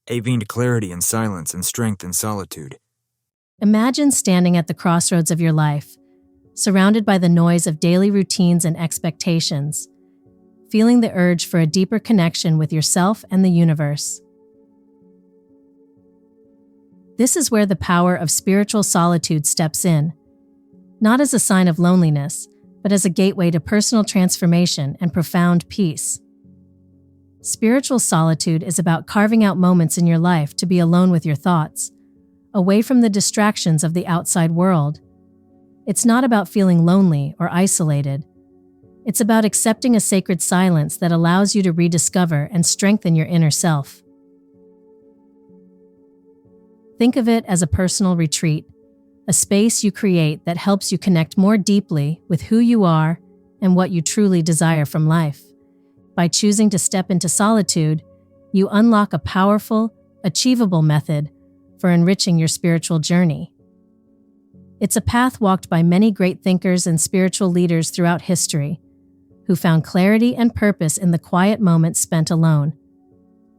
I gained clarity in silence and strength in solitude. Imagine standing at the crossroads of your life, surrounded by the noise of daily routines and expectations, feeling the urge for a deeper connection with yourself and the universe. This is where the power of spiritual solitude steps in, not as a sign of loneliness, but as a gateway to personal transformation and profound peace. Spiritual solitude is about carving out moments in your life to be alone with your thoughts, away from the distractions of the outside world. It's not about feeling lonely or isolated. It's about accepting a sacred silence that allows you to rediscover and strengthen your inner self. Think of it as a personal retreat, a space you create that helps you connect more deeply with who you are and what you truly desire from life. By choosing to step into solitude, you unlock a powerful, achievable method for enriching your spiritual journey. It's a path walked by many great thinkers and spiritual leaders throughout history, who found clarity and purpose in the quiet moments spent alone.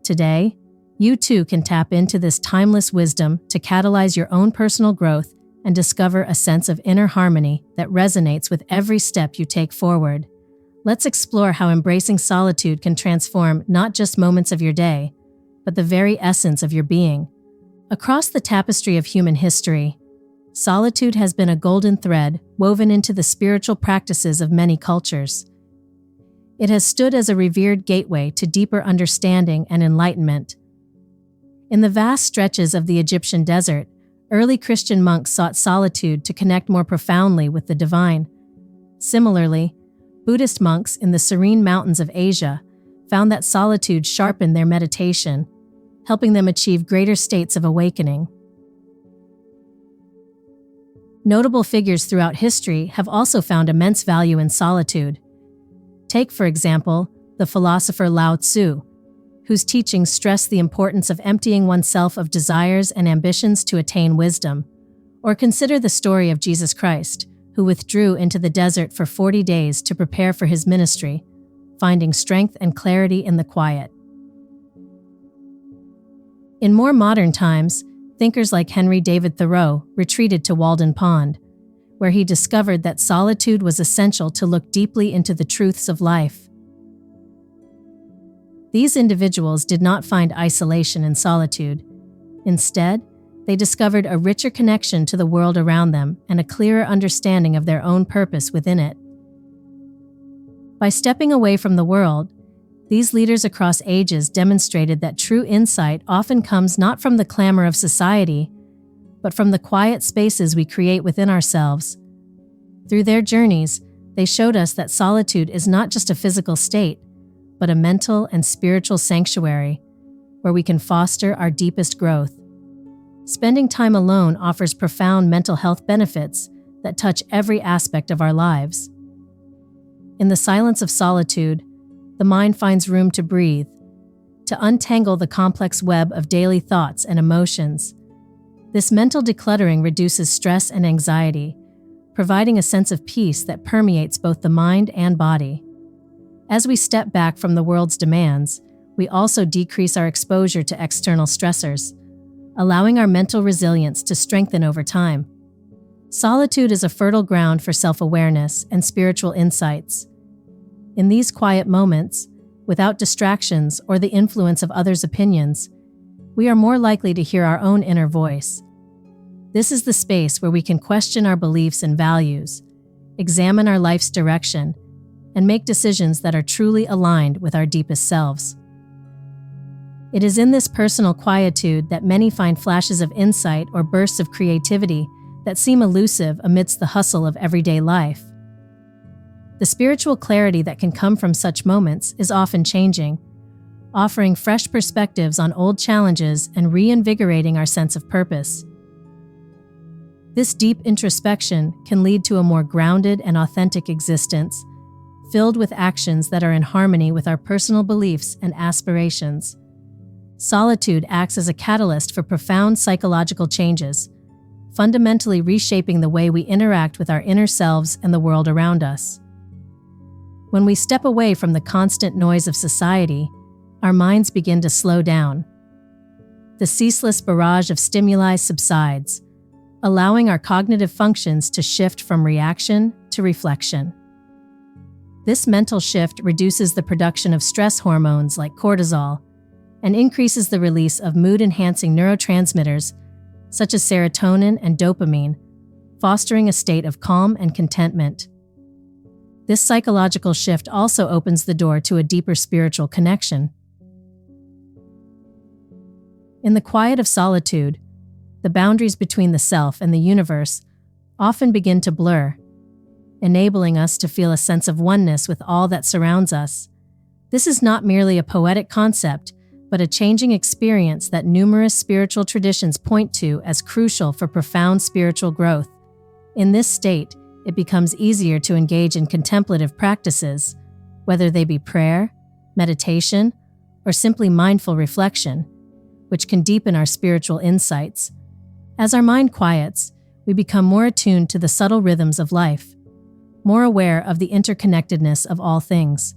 Today, you too can tap into this timeless wisdom to catalyze your own personal growth and discover a sense of inner harmony that resonates with every step you take forward. Let's explore how embracing solitude can transform not just moments of your day, but the very essence of your being. Across the tapestry of human history, solitude has been a golden thread woven into the spiritual practices of many cultures. It has stood as a revered gateway to deeper understanding and enlightenment. In the vast stretches of the Egyptian desert, early Christian monks sought solitude to connect more profoundly with the divine. Similarly, Buddhist monks in the serene mountains of Asia found that solitude sharpened their meditation, helping them achieve greater states of awakening. Notable figures throughout history have also found immense value in solitude. Take, for example, the philosopher Lao Tzu, whose teachings stress the importance of emptying oneself of desires and ambitions to attain wisdom. Or consider the story of Jesus Christ, who withdrew into the desert for 40 days to prepare for his ministry, finding strength and clarity in the quiet. In more modern times, thinkers like Henry David Thoreau retreated to Walden Pond, where he discovered that solitude was essential to look deeply into the truths of life. These individuals did not find isolation in solitude. Instead, they discovered a richer connection to the world around them and a clearer understanding of their own purpose within it. By stepping away from the world, these leaders across ages demonstrated that true insight often comes not from the clamor of society, but from the quiet spaces we create within ourselves. Through their journeys, they showed us that solitude is not just a physical state, but a mental and spiritual sanctuary where we can foster our deepest growth. Spending time alone offers profound mental health benefits that touch every aspect of our lives. In the silence of solitude, the mind finds room to breathe, to untangle the complex web of daily thoughts and emotions. This mental decluttering reduces stress and anxiety, providing a sense of peace that permeates both the mind and body. As we step back from the world's demands, we also decrease our exposure to external stressors, allowing our mental resilience to strengthen over time. Solitude is a fertile ground for self-awareness and spiritual insights. In these quiet moments, without distractions or the influence of others' opinions, we are more likely to hear our own inner voice. This is the space where we can question our beliefs and values, examine our life's direction, and make decisions that are truly aligned with our deepest selves. It is in this personal quietude that many find flashes of insight or bursts of creativity that seem elusive amidst the hustle of everyday life. The spiritual clarity that can come from such moments is often changing, offering fresh perspectives on old challenges and reinvigorating our sense of purpose. This deep introspection can lead to a more grounded and authentic existence, filled with actions that are in harmony with our personal beliefs and aspirations. Solitude acts as a catalyst for profound psychological changes, fundamentally reshaping the way we interact with our inner selves and the world around us. When we step away from the constant noise of society, our minds begin to slow down. the ceaseless barrage of stimuli subsides, allowing our cognitive functions to shift from reaction to reflection. This mental shift reduces the production of stress hormones like cortisol and increases the release of mood-enhancing neurotransmitters such as serotonin and dopamine, fostering a state of calm and contentment. This psychological shift also opens the door to a deeper spiritual connection. In the quiet of solitude, the boundaries between the self and the universe often begin to blur, enabling us to feel a sense of oneness with all that surrounds us. This is not merely a poetic concept, but a changing experience that numerous spiritual traditions point to as crucial for profound spiritual growth. In this state, it becomes easier to engage in contemplative practices, whether they be prayer, meditation, or simply mindful reflection, which can deepen our spiritual insights. As our mind quiets, we become more attuned to the subtle rhythms of life, more aware of the interconnectedness of all things.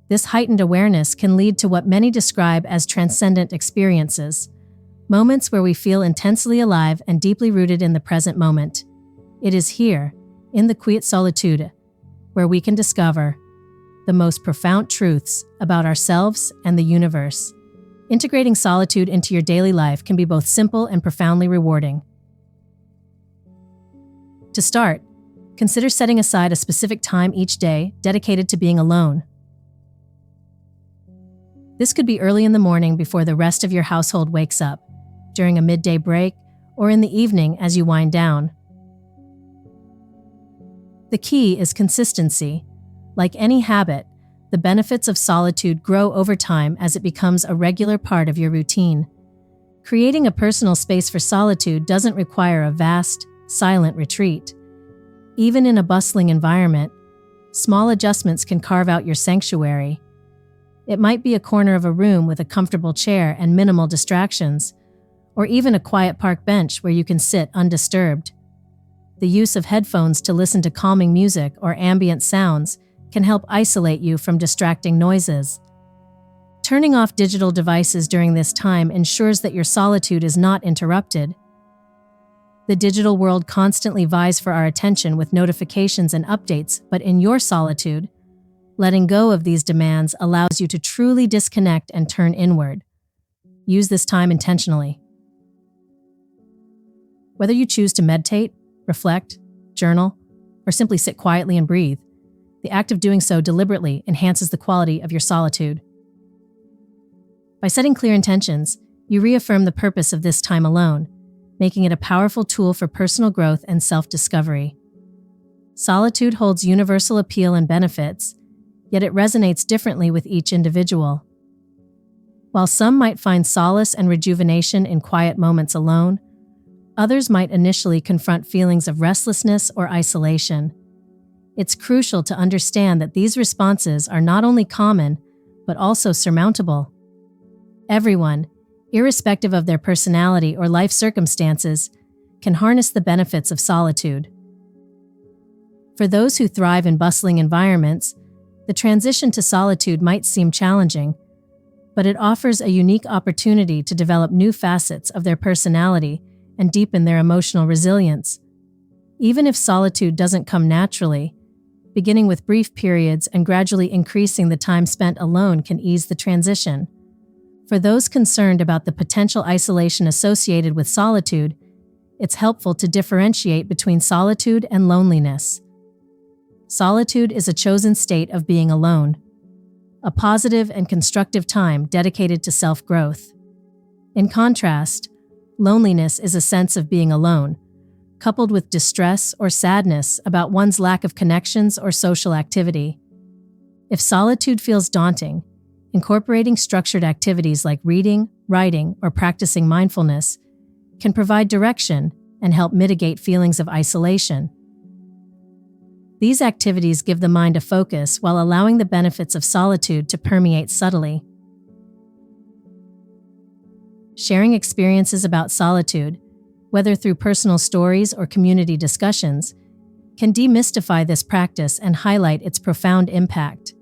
This heightened awareness can lead to what many describe as transcendent experiences, moments where we feel intensely alive and deeply rooted in the present moment. It is here, in the quiet solitude, where we can discover the most profound truths about ourselves and the universe. Integrating solitude into your daily life can be both simple and profoundly rewarding. To start, consider setting aside a specific time each day dedicated to being alone. This could be early in the morning before the rest of your household wakes up, during a midday break, or in the evening as you wind down. The key is consistency. Like any habit, the benefits of solitude grow over time as it becomes a regular part of your routine. Creating a personal space for solitude doesn't require a vast, silent retreat. Even in a bustling environment, small adjustments can carve out your sanctuary. It might be a corner of a room with a comfortable chair and minimal distractions, or even a quiet park bench where you can sit undisturbed. The use of headphones to listen to calming music or ambient sounds can help isolate you from distracting noises. Turning off digital devices during this time ensures that your solitude is not interrupted. The digital world constantly vies for our attention with notifications and updates, but in your solitude, letting go of these demands allows you to truly disconnect and turn inward. Use this time intentionally. Whether you choose to meditate, reflect, journal, or simply sit quietly and breathe, the act of doing so deliberately enhances the quality of your solitude. By setting clear intentions, you reaffirm the purpose of this time alone, making it a powerful tool for personal growth and self-discovery. Solitude holds universal appeal and benefits, yet it resonates differently with each individual. While some might find solace and rejuvenation in quiet moments alone, others might initially confront feelings of restlessness or isolation. It's crucial to understand that these responses are not only common, but also surmountable. Everyone, irrespective of their personality or life circumstances, can harness the benefits of solitude. For those who thrive in bustling environments, the transition to solitude might seem challenging, but it offers a unique opportunity to develop new facets of their personality and deepen their emotional resilience. Even if solitude doesn't come naturally, beginning with brief periods and gradually increasing the time spent alone can ease the transition. For those concerned about the potential isolation associated with solitude, it's helpful to differentiate between solitude and loneliness. Solitude is a chosen state of being alone, a positive and constructive time dedicated to self-growth. In contrast, loneliness is a sense of being alone, coupled with distress or sadness about one's lack of connections or social activity. If solitude feels daunting, incorporating structured activities like reading, writing, or practicing mindfulness can provide direction and help mitigate feelings of isolation. These activities give the mind a focus while allowing the benefits of solitude to permeate subtly. Sharing experiences about solitude, whether through personal stories or community discussions, can demystify this practice and highlight its profound impact.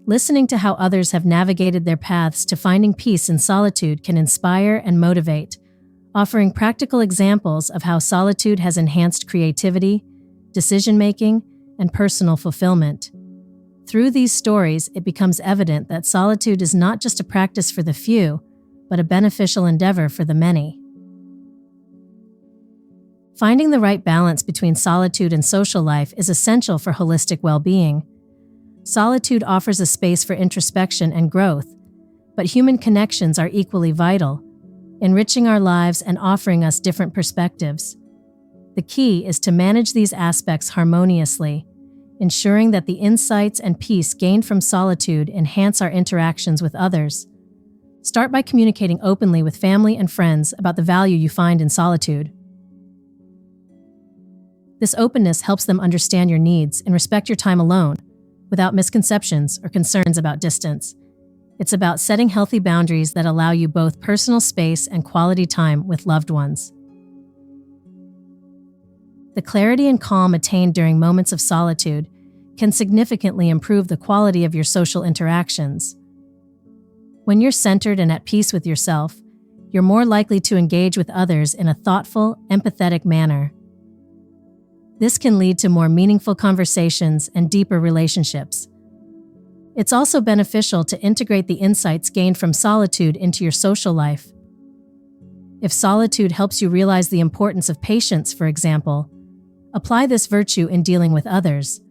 Listening to how others have navigated their paths to finding peace in solitude can inspire and motivate, offering practical examples of how solitude has enhanced creativity, decision-making, and personal fulfillment. Through these stories, it becomes evident that solitude is not just a practice for the few, but a beneficial endeavor for the many. Finding the right balance between solitude and social life is essential for holistic well-being. Solitude offers a space for introspection and growth, but human connections are equally vital, enriching our lives and offering us different perspectives. The key is to manage these aspects harmoniously, ensuring that the insights and peace gained from solitude enhance our interactions with others. Start by communicating openly with family and friends about the value you find in solitude. This openness helps them understand your needs and respect your time alone, without misconceptions or concerns about distance. It's about setting healthy boundaries that allow you both personal space and quality time with loved ones. The clarity and calm attained during moments of solitude can significantly improve the quality of your social interactions. When you're centered and at peace with yourself, you're more likely to engage with others in a thoughtful, empathetic manner. This can lead to more meaningful conversations and deeper relationships. It's also beneficial to integrate the insights gained from solitude into your social life. If solitude helps you realize the importance of patience, for example, apply this virtue in dealing with others.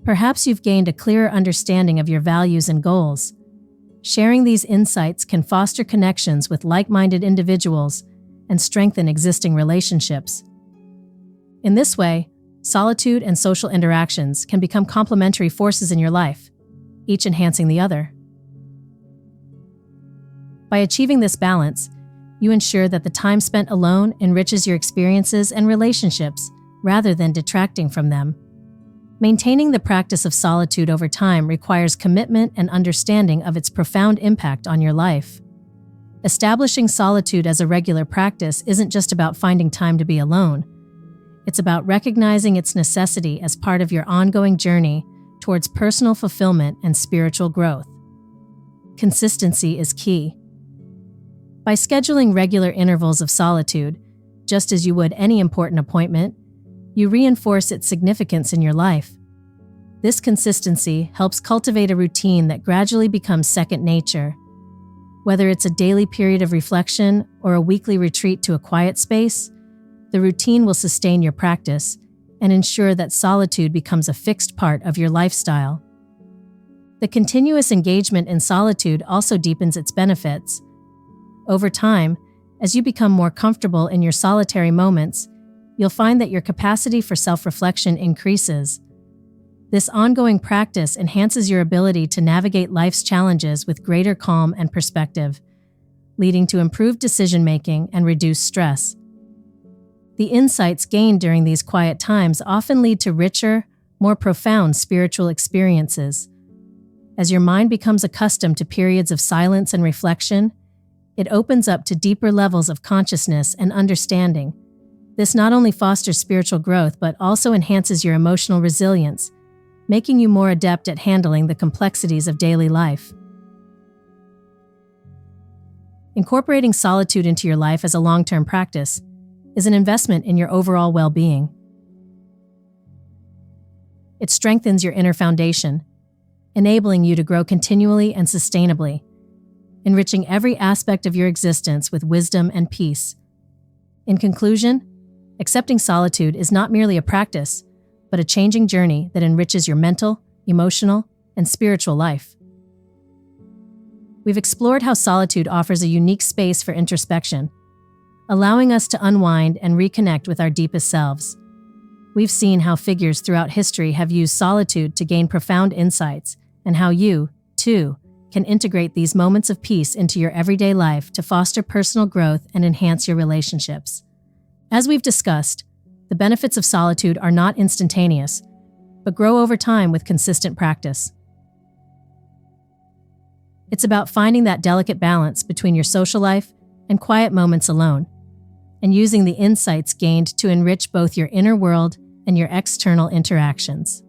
Perhaps you've gained a clearer understanding of your values and goals. Sharing these insights can foster connections with like-minded individuals and strengthen existing relationships. In this way, solitude and social interactions can become complementary forces in your life, each enhancing the other. By achieving this balance, you ensure that the time spent alone enriches your experiences and relationships rather than detracting from them. Maintaining the practice of solitude over time requires commitment and understanding of its profound impact on your life. Establishing solitude as a regular practice isn't just about finding time to be alone. It's about recognizing its necessity as part of your ongoing journey towards personal fulfillment and spiritual growth. Consistency is key. By scheduling regular intervals of solitude, just as you would any important appointment, you reinforce its significance in your life. This consistency helps cultivate a routine that gradually becomes second nature. Whether it's a daily period of reflection or a weekly retreat to a quiet space, the routine will sustain your practice and ensure that solitude becomes a fixed part of your lifestyle. The continuous engagement in solitude also deepens its benefits. Over time, as you become more comfortable in your solitary moments, you'll find that your capacity for self-reflection increases. This ongoing practice enhances your ability to navigate life's challenges with greater calm and perspective, leading to improved decision-making and reduced stress. The insights gained during these quiet times often lead to richer, more profound spiritual experiences. As your mind becomes accustomed to periods of silence and reflection, it opens up to deeper levels of consciousness and understanding. This not only fosters spiritual growth but also enhances your emotional resilience, making you more adept at handling the complexities of daily life. Incorporating solitude into your life as a long-term practice is an investment in your overall well-being. It strengthens your inner foundation, enabling you to grow continually and sustainably, enriching every aspect of your existence with wisdom and peace. In conclusion, accepting solitude is not merely a practice, but a changing journey that enriches your mental, emotional, and spiritual life. We've explored how solitude offers a unique space for introspection, allowing us to unwind and reconnect with our deepest selves. We've seen how figures throughout history have used solitude to gain profound insights, and how you, too, can integrate these moments of peace into your everyday life to foster personal growth and enhance your relationships. As we've discussed, the benefits of solitude are not instantaneous, but grow over time with consistent practice. It's about finding that delicate balance between your social life and quiet moments alone, and using the insights gained to enrich both your inner world and your external interactions.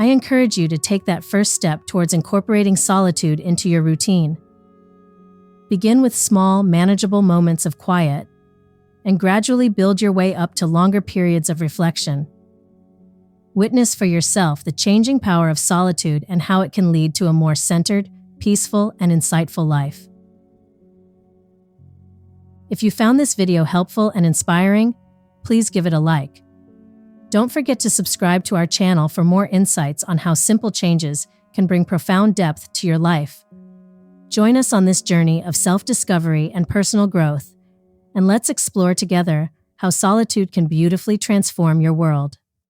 I encourage you to take that first step towards incorporating solitude into your routine. Begin with small, manageable moments of quiet, and gradually build your way up to longer periods of reflection. Witness for yourself the changing power of solitude and how it can lead to a more centered, peaceful, and insightful life. If you found this video helpful and inspiring, please give it a like. Don't forget to subscribe to our channel for more insights on how simple changes can bring profound depth to your life. Join us on this journey of self-discovery and personal growth, and let's explore together how solitude can beautifully transform your world.